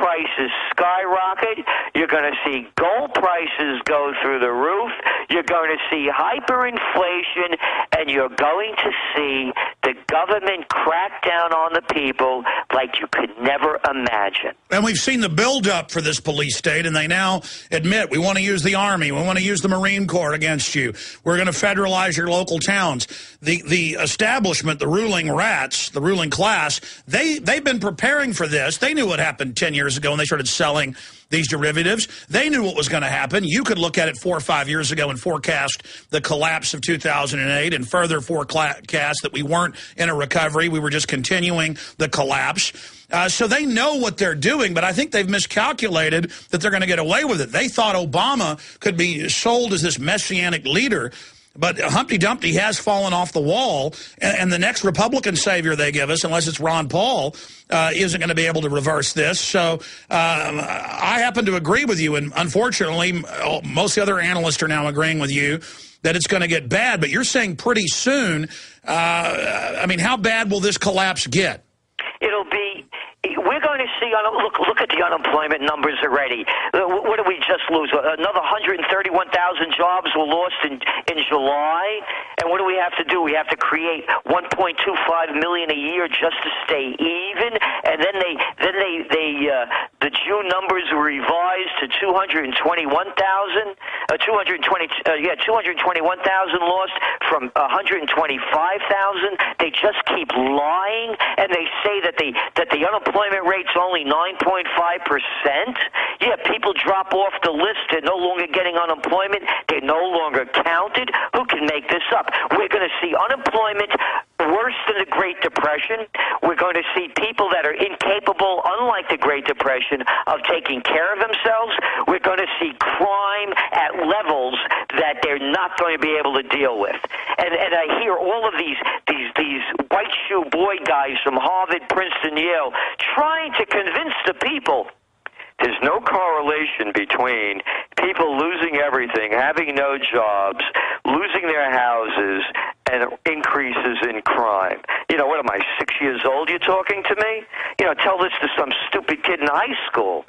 prices skyrocket. You're going to see gold prices go through the roof. You're going to see hyperinflation, and you're going to see the government crack down on the people like you could never imagine. And we've seen the buildup for this police state, and they now admit we want to use the Army, we want to use the Marine Corps against you. We're going to federalize your local towns. The establishment, the ruling rats, the ruling class, they've been preparing for this. They knew what happened 10 years ago when they started selling these derivatives. They knew what was going to happen. You could look at it 4 or 5 years ago and forecast the collapse of 2008 and further forecast that we weren't in a recovery. We were just continuing the collapse. So they know what they're doing, but I think they've miscalculated that they're going to get away with it. They thought Obama could be sold as this messianic leader, but Humpty Dumpty has fallen off the wall, and the next Republican savior they give us, unless it's Ron Paul, isn't going to be able to reverse this. So I happen to agree with you, and unfortunately, most of the other analysts are now agreeing with you that it's going to get bad. But you're saying pretty soon, I mean, how bad will this collapse get? It'll be... We're going to see, look at the unemployment numbers already. What did we just lose? Another 131,000 jobs were lost in July. And what do we have to do? We have to create 1.25 million a year just to stay even. And then the June numbers were revised to 221,000 lost from 125,000. They just keep lying, and they say that the unemployment rate's only 9.5%. Yeah, people drop off the list. They're no longer getting unemployment. They're no longer counted. Who can make this up? We're going to see unemployment worse than the Great Depression. We're going to see people that are incapable, unlike the Great Depression, of taking care of themselves. We're going to see crime at levels that they're not going to be able to deal with. And I hear all of these white shoe boy guys from Harvard, Princeton, Yale, trying to convince the people there's no correlation between people losing everything, having no jobs, losing their houses, and increases in crime. You know, what am I, 6 years old you're talking to me? You know, tell this to some stupid kid in high school.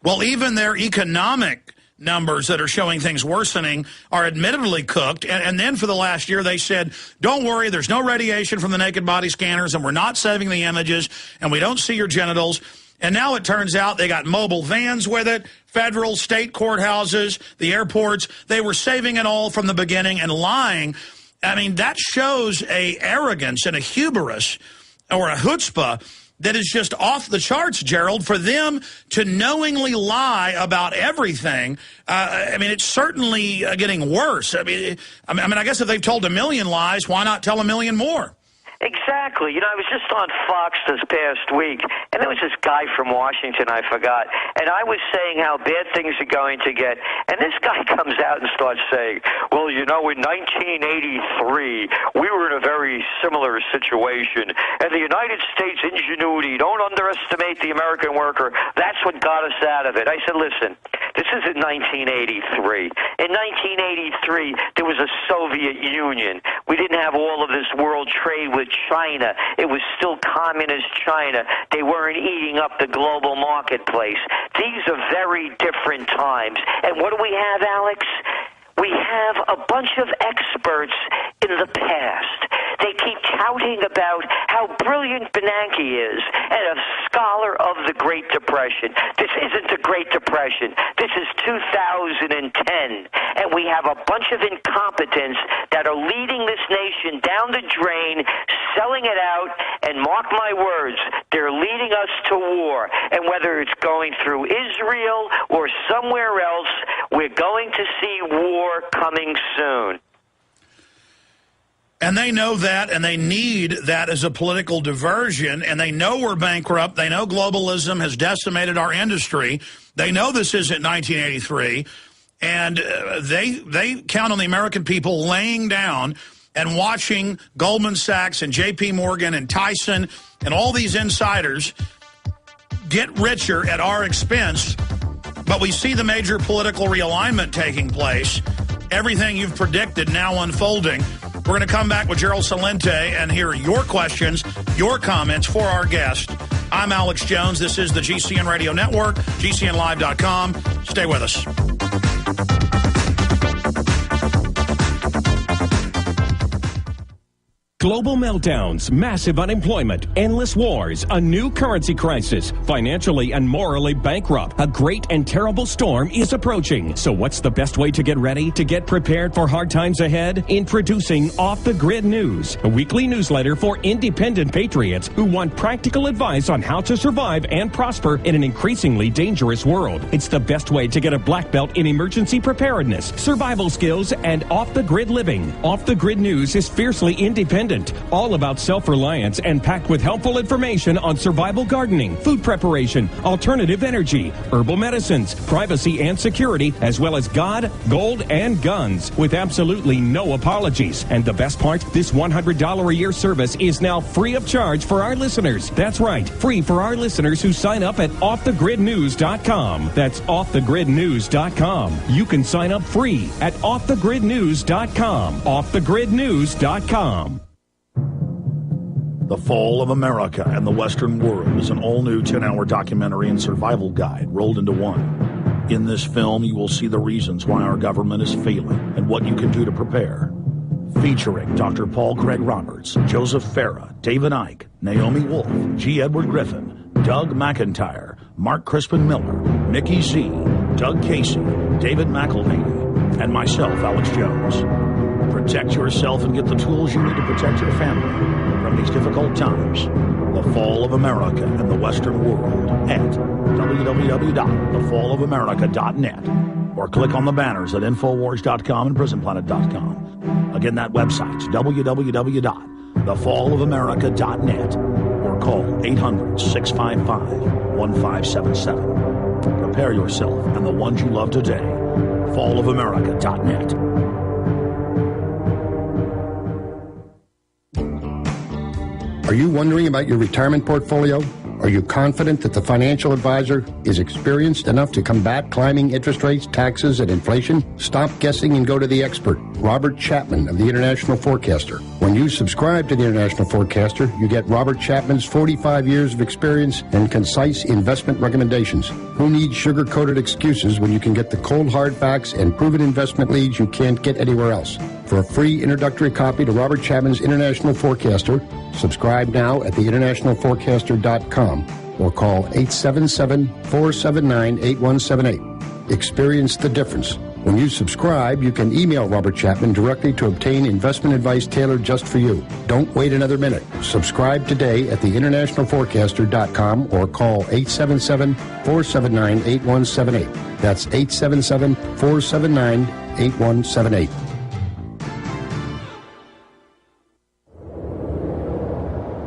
Well, even their economic numbers that are showing things worsening are admittedly cooked. And then for the last year, they said, don't worry, there's no radiation from the naked body scanners, and we're not saving the images, and we don't see your genitals. And now it turns out they got mobile vans with it, federal, state courthouses, the airports. They were saving it all from the beginning and lying. I mean, that shows a arrogance and a hubris or a chutzpah that is just off the charts, Gerald, for them to knowingly lie about everything. I mean, it's certainly getting worse. I mean, I guess if they've told a million lies, why not tell a million more? Exactly. You know, I was just on Fox this past week, and there was this guy from Washington, I forgot, and I was saying how bad things are going to get, and this guy comes out and starts saying, well, you know, in 1983, we were in a very similar situation, and the United States ingenuity, don't underestimate the American worker, that's what got us out of it. I said, listen, this isn't 1983. In 1983, there was a Soviet Union. We didn't have all of this world trade with China. It was still communist China. They weren't eating up the global marketplace. These are very different times. And what do we have, Alex? We have a bunch of experts in the past. They keep touting about how brilliant Bernanke is and a scholar of the Great Depression. This isn't the Great Depression. This is 2010. And we have a bunch of incompetents that are leading this nation down the drain, selling it out, and mark my words, they're leading us to war. And whether it's going through Israel or somewhere else, we're going to see war coming soon. And they know that, and they need that as a political diversion, and they know we're bankrupt. They know globalism has decimated our industry. They know this isn't 1983, and they count on the American people laying down and watching Goldman Sachs and J.P. Morgan and Tyson and all these insiders get richer at our expense. But we see the major political realignment taking place. Everything you've predicted now unfolding. We're going to come back with Gerald Celente and hear your questions, your comments for our guest. I'm Alex Jones. This is the GCN Radio Network, GCNlive.com. Stay with us. Global meltdowns, massive unemployment, endless wars, a new currency crisis, financially and morally bankrupt. A great and terrible storm is approaching. So what's the best way to get ready, to get prepared for hard times ahead? Introducing Off the Grid News, a weekly newsletter for independent patriots who want practical advice on how to survive and prosper in an increasingly dangerous world. It's the best way to get a black belt in emergency preparedness, survival skills, and off-the-grid living. Off the Grid News is fiercely independent, all about self-reliance and packed with helpful information on survival gardening, food preparation, alternative energy, herbal medicines, privacy and security, as well as God, gold, and guns, with absolutely no apologies. And the best part, this $100 a year service is now free of charge for our listeners. That's right, free for our listeners who sign up at offthegridnews.com. That's offthegridnews.com. You can sign up free at offthegridnews.com. offthegridnews.com. The Fall of America and the Western World is an all-new 10-hour documentary and survival guide rolled into one. In this film, you will see the reasons why our government is failing and what you can do to prepare. Featuring Dr. Paul Craig Roberts, Joseph Farah, David Icke, Naomi Wolf, G. Edward Griffin, Doug McIntyre, Mark Crispin Miller, Mickey Z, Doug Casey, David McElhaney, and myself, Alex Jones. Protect yourself and get the tools you need to protect your family from these difficult times. The Fall of America and the Western World at www.thefallofamerica.net or click on the banners at Infowars.com and PrisonPlanet.com. Again, that website's www.thefallofamerica.net or call 800-655-1577. Prepare yourself and the ones you love today. Fallofamerica.net. Are you wondering about your retirement portfolio? Are you confident that the financial advisor is experienced enough to combat climbing interest rates, taxes, and inflation? Stop guessing and go to the expert, Robert Chapman of the International Forecaster. When you subscribe to the International Forecaster, you get Robert Chapman's 45 years of experience and concise investment recommendations. Who needs sugar-coated excuses when you can get the cold hard facts and proven investment leads you can't get anywhere else? For a free introductory copy to Robert Chapman's International Forecaster, subscribe now at theinternation.forecaster.com or call 877-479-8178. Experience the difference. When you subscribe, you can email Robert Chapman directly to obtain investment advice tailored just for you. Don't wait another minute. Subscribe today at theinterntionalforecaster.com or call 877-479-8178. That's 877-479-8178.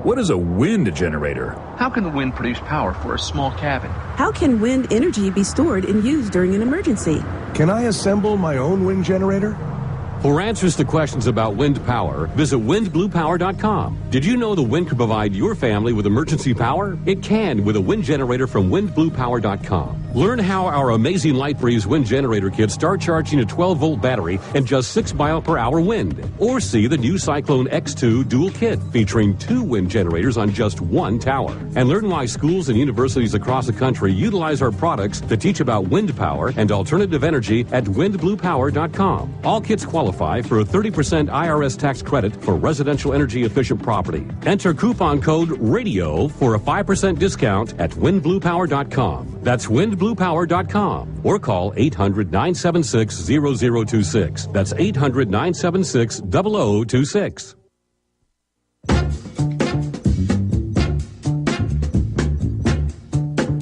What is a wind generator? How can the wind produce power for a small cabin? How can wind energy be stored and used during an emergency? Can I assemble my own wind generator? For answers to questions about wind power, visit windbluepower.com. Did you know the wind can provide your family with emergency power? It can with a wind generator from windbluepower.com. Learn how our amazing LightBreeze wind generator kits start charging a 12-volt battery and just 6 mile per hour wind. Or see the new Cyclone X2 dual kit featuring 2 wind generators on just 1 tower. And learn why schools and universities across the country utilize our products to teach about wind power and alternative energy at windbluepower.com. All kits qualify for a 30% IRS tax credit for residential energy efficient property. Enter coupon code RADIO for a 5% discount at windbluepower.com. That's windbluepower.com or call 800-976-0026. That's 800-976-0026.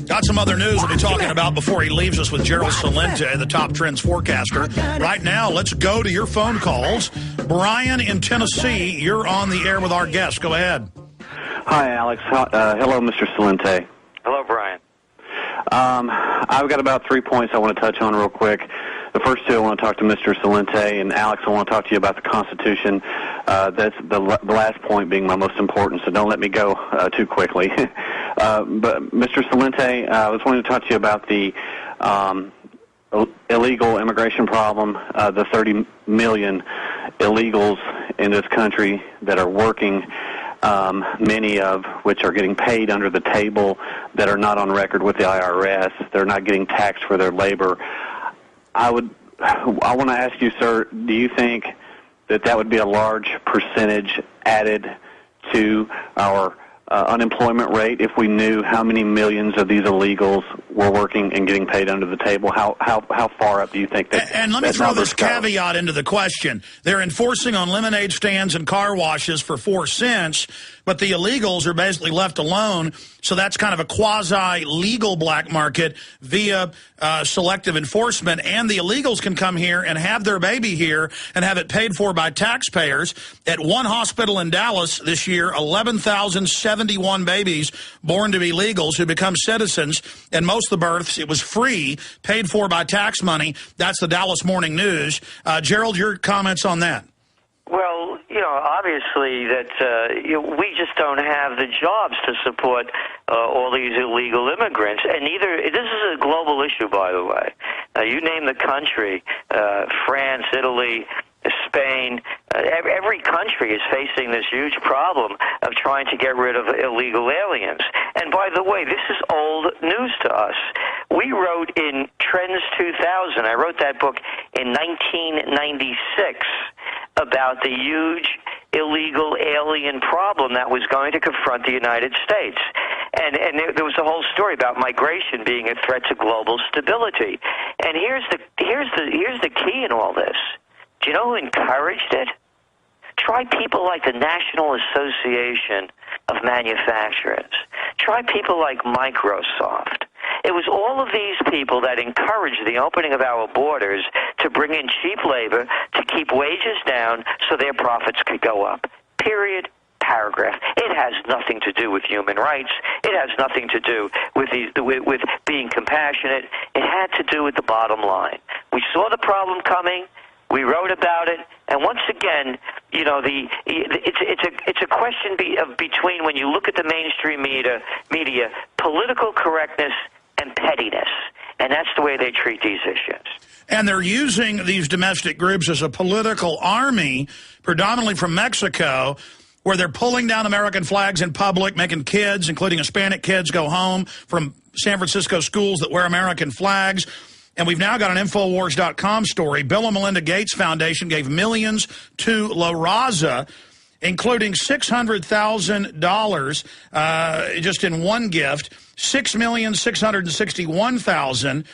Got some other news we'll be talking about before he leaves us with Gerald Celente, the top trends forecaster. Right now, let's go to your phone calls. Brian in Tennessee, you're on the air with our guest. Go ahead. Hi, Alex. Hello, Mr. Celente. Hello, Brian. I've got about 3 points I want to touch on real quick. The first two, I want to talk to Mr. Celente, and Alex, I want to talk to you about the Constitution. That's the last point being my most important, so don't let me go too quickly. But Mr. Celente, I was wanting to talk to you about the illegal immigration problem, the 30 million illegals in this country that are working many of which are getting paid under the table that are not on record with the IRS. They're not getting taxed for their labor. I want to ask you, sir, do you think that would be a large percentage added to our unemployment rate if we knew how many millions of these illegals were working and getting paid under the table? How far up do you think that? And let me throw this caveat into the question. They're enforcing on lemonade stands and car washes for 4 cents, but the illegals are basically left alone. So that's kind of a quasi-legal black market via selective enforcement. And the illegals can come here and have their baby here and have it paid for by taxpayers. At one hospital in Dallas this year, 11,071 babies born to be illegals who become citizens. And most of the births, it was free, paid for by tax money. That's the Dallas Morning News. Gerald, your comments on that? Well, obviously that we just don't have the jobs to support all these illegal immigrants. And this is a global issue, by the way. You name the country, France, Italy, Spain, every country is facing this huge problem of trying to get rid of illegal aliens. And by the way, this is old news to us. We wrote in Trends 2000, I wrote that book in 1996, about the huge illegal alien problem that was going to confront the United States. And there was a whole story about migration being a threat to global stability. And here's the key in all this. Do you know who encouraged it? Try people like the National Association of Manufacturers. Try people like Microsoft. It was all of these people that encouraged the opening of our borders to bring in cheap labor to keep wages down so their profits could go up. Period. Paragraph. It has nothing to do with human rights. It has nothing to do with with being compassionate. It had to do with the bottom line. We saw the problem coming. We wrote about it, and once again, it's a question between, when you look at the mainstream media, political correctness and pettiness, and that's the way they treat these issues. And they're using these domestic groups as a political army, predominantly from Mexico, where they're pulling down American flags in public, making kids, including Hispanic kids, go home from San Francisco schools that wear American flags. And we've now got an Infowars.com story. Bill and Melinda Gates Foundation gave millions to La Raza, including $600,000 just in one gift, $6,661,000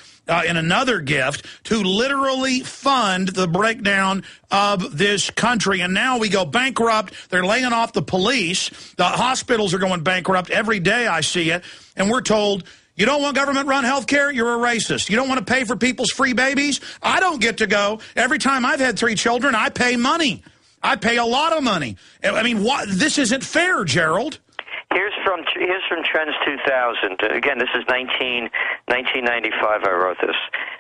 in another gift to literally fund the breakdown of this country. And now we go bankrupt. They're laying off the police. The hospitals are going bankrupt. Every day I see it. And we're told, you don't want government-run health care? You're a racist. You don't want to pay for people's free babies? I don't get to go. Every time I've had 3 children, I pay money. I pay a lot of money. I mean, this isn't fair, Gerald. Here's from Trends 2000. Again, this is 1995 I wrote this.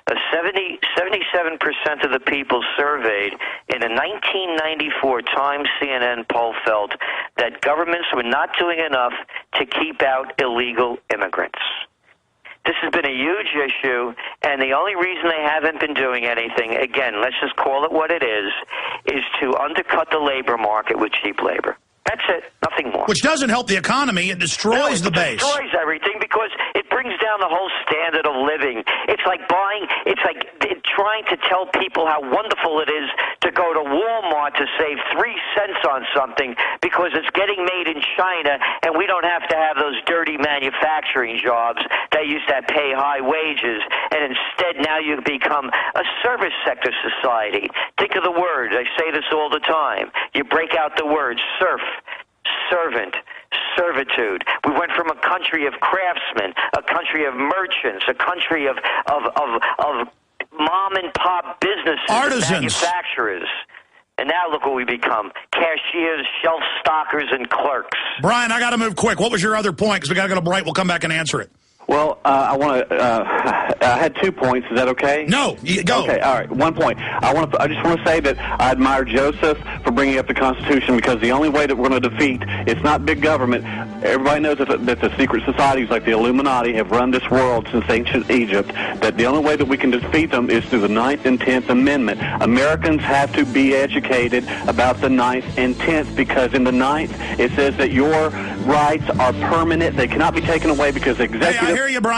77% of the people surveyed in a 1994 Times CNN poll felt that governments were not doing enough to keep out illegal immigrants. This has been a huge issue, and the only reason they haven't been doing anything, again, let's just call it what it is to undercut the labor market with cheap labor. That's it. Nothing more. Which doesn't help the economy. It destroys the base. It destroys everything because it brings down the whole standard of living. It's like trying to tell people how wonderful it is to go to Walmart to save 3 cents on something because it's getting made in China and we don't have to have those dirty manufacturing jobs that used to pay high wages. And instead now you become a service sector society. Think of the word. I say this all the time. You break out the word serf, servant, servitude. We went from a country of craftsmen, a country of merchants, a country of mom and pop businesses, artisans, manufacturers. And now look what we become. Cashiers, shelf stockers, and clerks. Brian, I got to move quick. What was your other point? Because we got to go to break. We'll come back and answer it. Well, I want to. I had 2 points. Is that okay? No, go. Okay, all right. 1 point. I just want to say that I admire Joseph for bringing up the Constitution, because the only way that we're going to defeat, it's not big government. Everybody knows that the secret societies like the Illuminati have run this world since ancient Egypt. That the only way that we can defeat them is through the 9th and 10th Amendment. Americans have to be educated about the 9th and 10th, because in the 9th it says that your rights are permanent. They cannot be taken away because executive. Hey, I hear you, Brian.